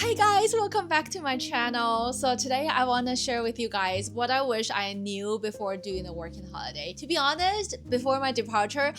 Hi guys, welcome back to my channel. So today I want to share with you guys what I wish I knew before doing a working holiday. To be honest, before my departure,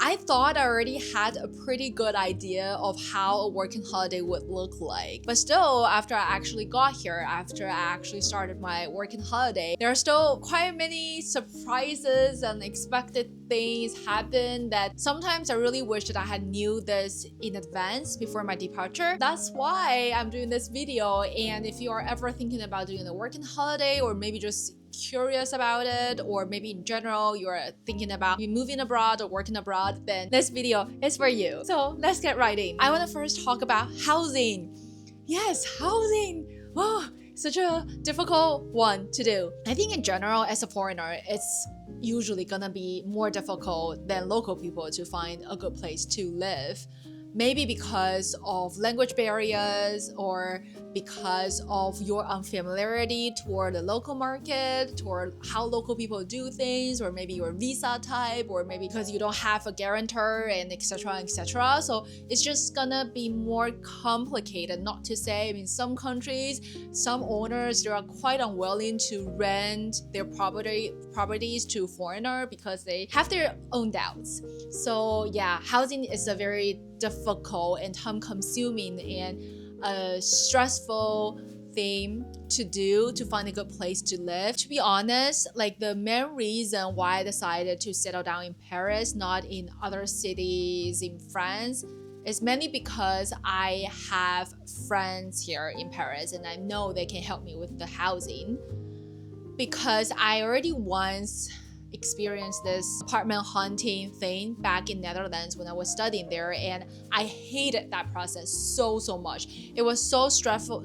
I thought I already had a pretty good idea of how a working holiday would look like. But still, after I actually got here, after I actually started my working holiday, there are still quite many surprises and unexpected things happen that sometimes I really wish that I had knew this in advance before my departure. That's why I'm doing this video. And if you are ever thinking about doing a working holiday, or maybe just curious about it, or maybe in general you're thinking about moving abroad or working abroad, then this video is for you. So let's get right in. I want to first talk about housing. Yes, housing. Oh, such a difficult one to do. I think in general, as a foreigner, it's usually gonna be more difficult than local people to find a good place to live. Maybe because of language barriers, or because of your unfamiliarity toward the local market, toward how local people do things, or maybe your visa type, or maybe because you don't have a guarantor, and etc. etc. So it's just gonna be more complicated. Not to say, I mean, some countries, some owners, they are quite unwilling to rent their properties to foreigner because they have their own doubts. So yeah, housing is a very difficult and time-consuming and a stressful thing to do to find a good place to live. To be honest, like the main reason why I decided to settle down in Paris, not in other cities in France, is mainly because I have friends here in Paris and I know they can help me with the housing. Because I already once experienced this apartment hunting thing back in Netherlands when I was studying there, and I hated that process so much. It was so stressful,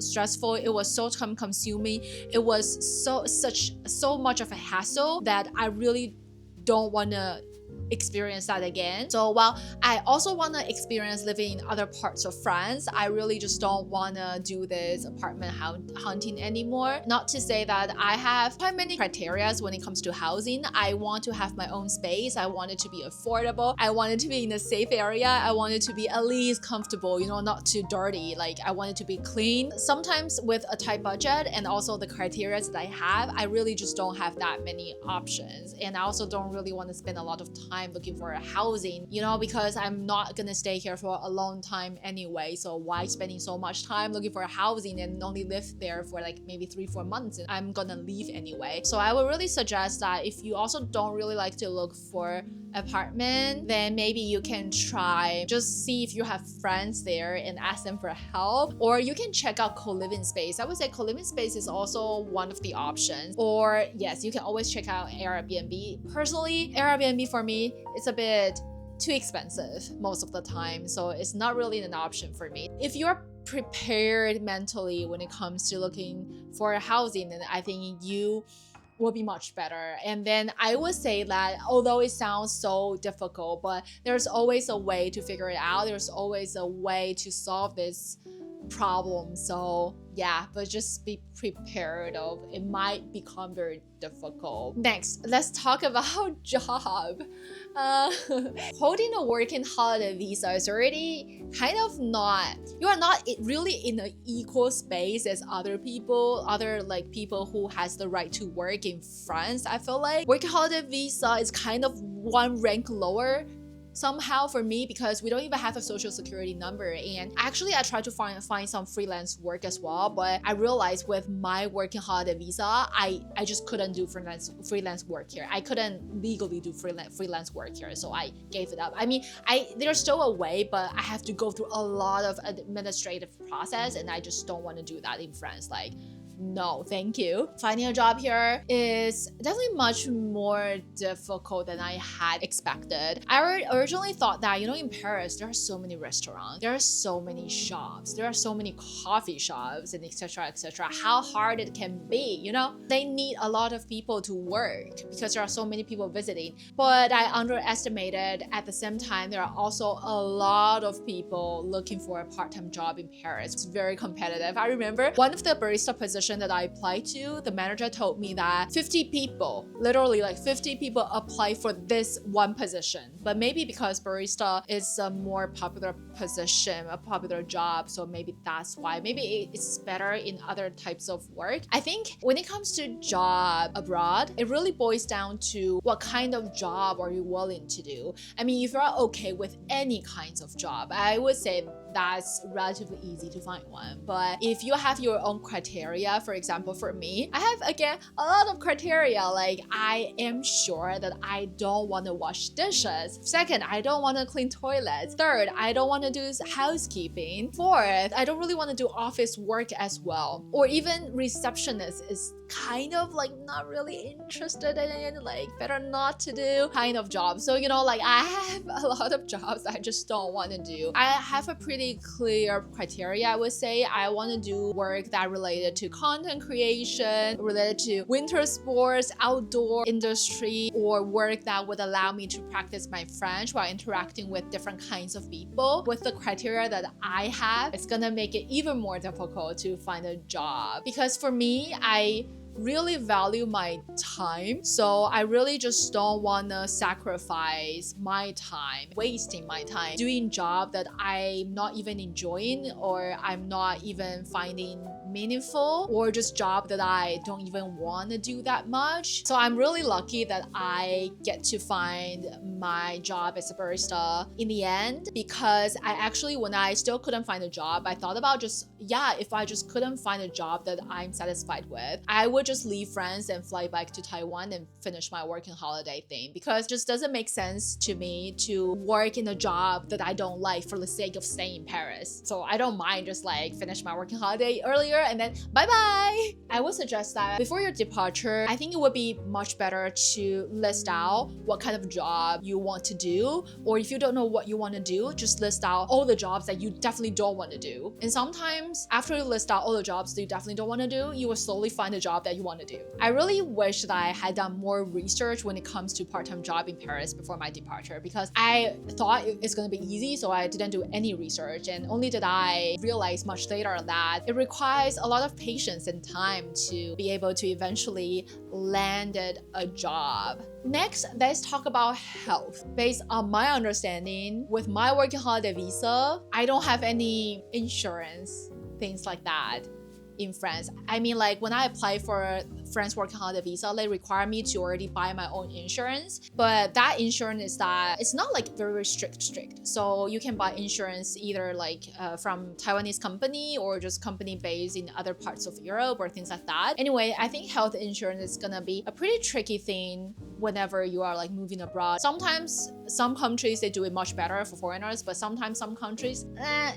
it was so time consuming, it was so much of a hassle that I really don't want to experience that again. So while I also want to experience living in other parts of France, I really just don't want to do this apartment hunting anymore. Not to say that I have quite many criteria when it comes to housing. I want to have my own space. I want it to be affordable. I want it to be in a safe area. I want it to be at least comfortable, you know, not too dirty. Like I want it to be clean. Sometimes with a tight budget and also the criteria that I have, I really just don't have that many options. And I also don't really want to spend a lot of time looking for a housing, you know, because I'm not gonna stay here for a long time anyway. So why spending so much time looking for a housing and only live there for like maybe 3-4 months, and I'm gonna leave anyway. So I would really suggest that if you also don't really like to look for apartment, then maybe you can try just see if you have friends there and ask them for help, or you can check out co-living space. I would say co-living space is also one of the options, or yes, you can always check out Airbnb. Personally, Airbnb for me, it's a bit too expensive most of the time, so it's not really an option for me. If you're prepared mentally when it comes to looking for a housing, then I think you will be much better. And then I would say that although it sounds so difficult, but there's always a way to figure it out. There's always a way to solve this problem. So yeah, but just be prepared of it might become very difficult. Next, let's talk about job. Holding a working holiday visa is already kind of not, you are not really in an equal space as other people, other like people who has the right to work in France. I feel like working holiday visa is kind of one rank lower somehow for me, because we don't even have a social security number. And actually I tried to find some freelance work as well, but I realized with my working holiday visa, I just couldn't do freelance work here. I couldn't legally do freelance work here, so I gave it up. I mean, there's still a way, but I have to go through a lot of administrative process, and I just don't want to do that in France. Like, no, thank you. Finding a job here is definitely much more difficult than I had expected. I originally thought that, you know, in Paris, there are so many restaurants, there are so many shops, there are so many coffee shops, and etc. etc. How hard it can be, you know? They need a lot of people to work because there are so many people visiting. But I underestimated at the same time, there are also a lot of people looking for a part-time job in Paris. It's very competitive. I remember one of the barista positions position that I applied to, the manager told me that 50 people, literally like 50 people apply for this one position. But maybe because barista is a more popular position, a popular job, so maybe that's why. Maybe it's better in other types of work. I think when it comes to job abroad, it really boils down to what kind of job are you willing to do. I mean, if you're okay with any kinds of job, I would say that's relatively easy to find one. But if you have your own criteria, for example, for me, I have again a lot of criteria. Like, I am sure that I don't want to wash dishes. Second, I don't want to clean toilets. Third, I don't want to do housekeeping. Fourth, I don't really want to do office work as well. Or even receptionist is kind of like not really interested in, like better not to do kind of job. So, you know, like I have a lot of jobs I just don't want to do. I have a pretty clear criteria, I would say. I want to do work that related to content creation, related to winter sports, outdoor industry, or work that would allow me to practice my French while interacting with different kinds of people. With the criteria that I have, it's gonna make it even more difficult to find a job. Because for me, I really value my time, so I really just don't want to sacrifice my time, wasting my time doing job that I'm not even enjoying or I'm not even finding meaningful, or just job that I don't even want to do that much. So I'm really lucky that I get to find my job as a barista in the end, because I actually, when I still couldn't find a job, I thought about just, yeah, if I just couldn't find a job that I'm satisfied with, I would just leave France and fly back to Taiwan and finish my working holiday thing, because it just doesn't make sense to me to work in a job that I don't like for the sake of staying in Paris. So I don't mind just like finish my working holiday earlier and then bye-bye. I would suggest that before your departure, I think it would be much better to list out what kind of job you want to do, or if you don't know what you want to do, just list out all the jobs that you definitely don't want to do. And sometimes after you list out all the jobs that you definitely don't want to do, you will slowly find a job that you want to do. I really wish that I had done more research when it comes to part-time job in Paris before my departure, because I thought it's going to be easy, so I didn't do any research, and only did I realize much later that it requires a lot of patience and time to be able to eventually land a job. Next, let's talk about health. Based on my understanding, with my working holiday visa, I don't have any insurance, things like that in France. I mean, like when I apply for France working holiday visa, they require me to already buy my own insurance. But that insurance is that it's not like very strict. So you can buy insurance either like from Taiwanese company or just company based in other parts of Europe or things like that. Anyway, I think health insurance is gonna be a pretty tricky thing whenever you are like moving abroad. Sometimes some countries, they do it much better for foreigners, but sometimes some countries,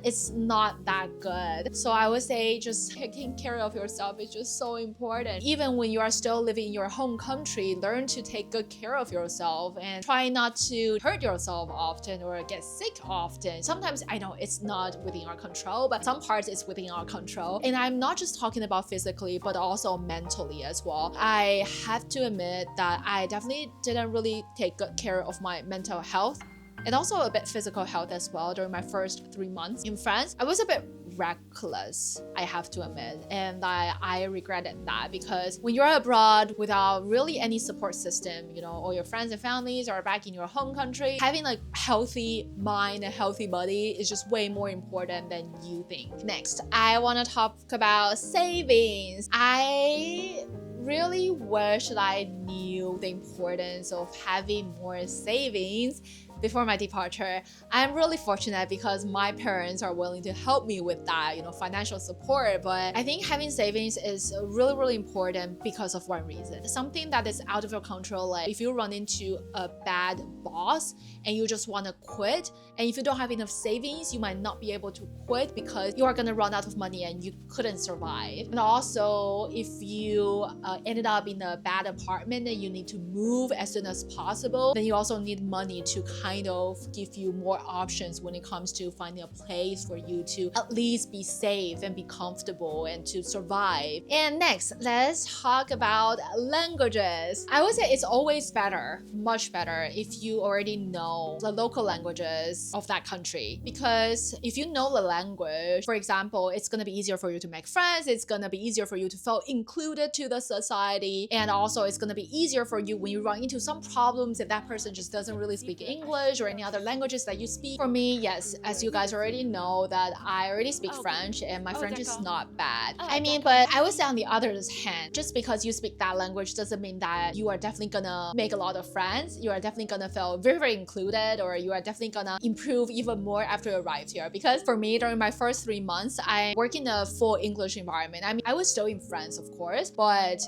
it's not that good. So I would say just taking care of yourself is just so important. Even when you are still living in your home country, learn to take good care of yourself and try not to hurt yourself often or get sick often. Sometimes I know it's not within our control, but some parts it's within our control. And I'm not just talking about physically, but also mentally as well. I have to admit that I definitely didn't really take good care of my mental health and also a bit physical health as well during my first 3 months in France. I was a bit reckless, I have to admit, and I regretted that, because when you're abroad without really any support system, you know, all your friends and families are back in your home country, having a healthy mind and healthy body is just way more important than you think. Next, I want to talk about savings. I really wish that I knew the importance of having more savings before my departure. I'm really fortunate because my parents are willing to help me with that, you know, financial support. But I think having savings is really, really important because of one reason. Something that is out of your control, like if you run into a bad boss and you just want to quit, and if you don't have enough savings, you might not be able to quit because you are going to run out of money and you couldn't survive. And also, if you ended up in a bad apartment and you need to move as soon as possible, then you also need money to kind kind of give you more options when it comes to finding a place for you to at least be safe and be comfortable and to survive. And next, let's talk about languages. I would say it's always better, much better, if you already know the local languages of that country. Because if you know the language, for example, it's gonna be easier for you to make friends, it's gonna be easier for you to feel included to the society, and also it's gonna be easier for you when you run into some problems if that person just doesn't really speak English or any other languages that you speak. For me, yes, as you guys already know, that I already speak French and my French is not bad. I mean, but I would say on the other hand, just because you speak that language doesn't mean that you are definitely gonna make a lot of friends, you are definitely gonna feel very, very included, or you are definitely gonna improve even more after you arrived here. Because for me, during my first 3 months, I work in a full English environment. I mean, I was still in France, of course, but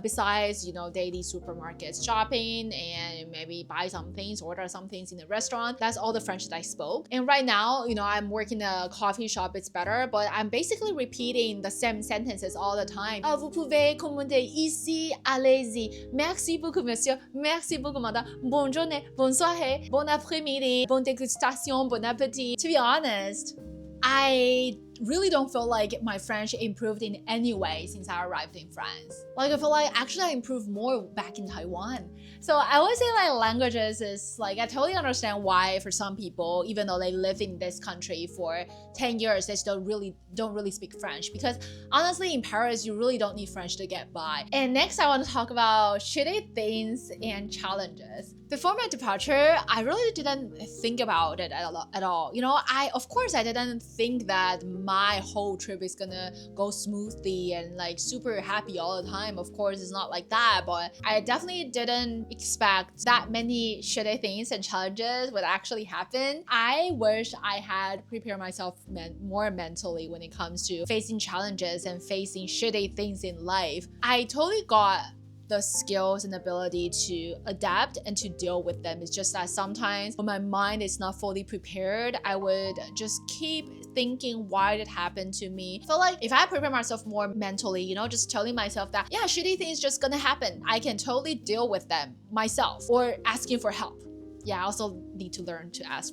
besides, daily supermarkets shopping and maybe buy some things, order some things in the restaurant, that's all the French that I spoke. And right now, I'm working in a coffee shop, it's better, but I'm basically repeating the same sentences all the time. Vous pouvez commander ici, allez-y. Merci beaucoup, monsieur. Merci beaucoup, madame. Bonne journée, bonne soirée, bon après-midi, bonne dégustation, bon appétit. To be honest, I really don't feel like my French improved in any way since I arrived in France. Like, I feel like actually I improved more back in Taiwan. So I would say like languages is like, I totally understand why for some people, even though they live in this country for 10 years, they still don't really speak French, because honestly in Paris, you really don't need French to get by. And next I want to talk about shitty things and challenges. Before my departure, I really didn't think about it at all. Of course I didn't think that my whole trip is gonna go smoothly and like super happy all the time. Of course, it's not like that, but I definitely didn't expect that many shitty things and challenges would actually happen. I wish I had prepared myself more mentally when it comes to facing challenges and facing shitty things in life. I totally got the skills and ability to adapt and to deal with them. It's just that sometimes when my mind is not fully prepared, I would just keep thinking why did it happen to me. I feel like if I prepare myself more mentally, just telling myself that, yeah, shitty things just gonna happen, I can totally deal with them myself, or asking for help. Yeah, I also need to learn to ask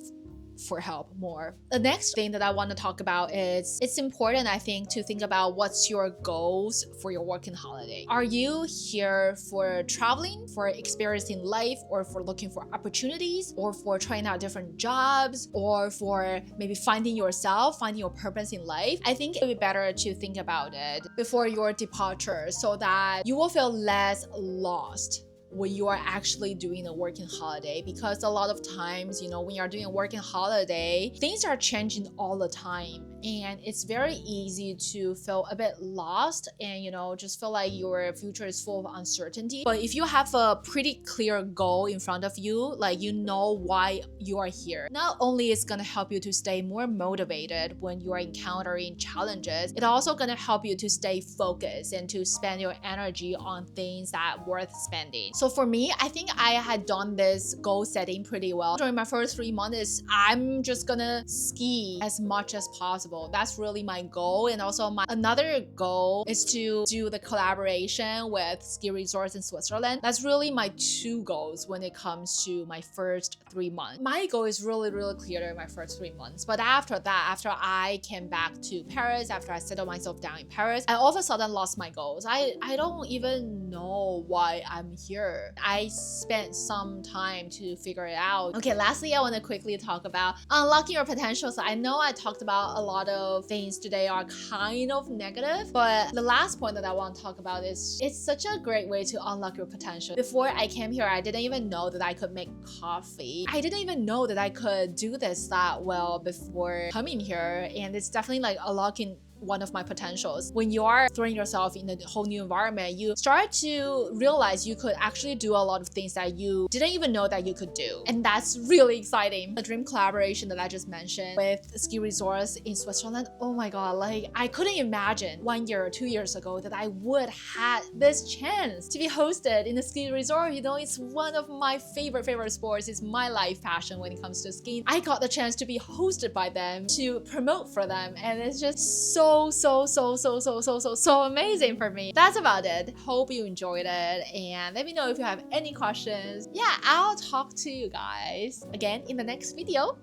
for help more. The next thing that I want to talk about is it's important, I think, to think about what's your goals for your working holiday. Are you here for traveling, for experiencing life, or for looking for opportunities, or for trying out different jobs, or for maybe finding yourself, finding your purpose in life? I think it would be better to think about it before your departure so that you will feel less lost when you are actually doing a working holiday. Because a lot of times, when you're doing a working holiday, things are changing all the time, and it's very easy to feel a bit lost and just feel like your future is full of uncertainty. But if you have a pretty clear goal in front of you, like why you are here, not only is gonna help you to stay more motivated when you are encountering challenges, it's also gonna help you to stay focused and to spend your energy on things that are worth spending. So for me, I think I had done this goal setting pretty well. During my first 3 months, I'm just gonna ski as much as possible. That's really my goal. And also another goal is to do the collaboration with ski resorts in Switzerland. That's really my 2 goals when it comes to my first 3 months. My goal is really, really clear during my first 3 months. But after that, after I came back to Paris, after I settled myself down in Paris, I all of a sudden lost my goals. I don't even know why I'm here. I spent some time to figure it out. Okay, lastly, I want to quickly talk about unlocking your potential. So I know I talked about a lot of things today are kind of negative, but the last point that I want to talk about is it's such a great way to unlock your potential. Before I came here, I didn't even know that I could make coffee. I didn't even know that I could do this that well before coming here, and it's definitely like unlocking one of my potentials. When you are throwing yourself in a whole new environment, you start to realize you could actually do a lot of things that you didn't even know that you could do. And that's really exciting. The dream collaboration that I just mentioned with ski resorts in Switzerland, oh my god, like I couldn't imagine 1 year or 2 years ago that I would have this chance to be hosted in a ski resort. It's one of my favorite sports. It's my life passion when it comes to skiing. I got the chance to be hosted by them, to promote for them, and it's just so so amazing for me. That's about it. Hope you enjoyed it, and let me know if you have any questions. Yeah, I'll talk to you guys again in the next video.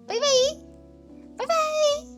Bye bye. Bye bye.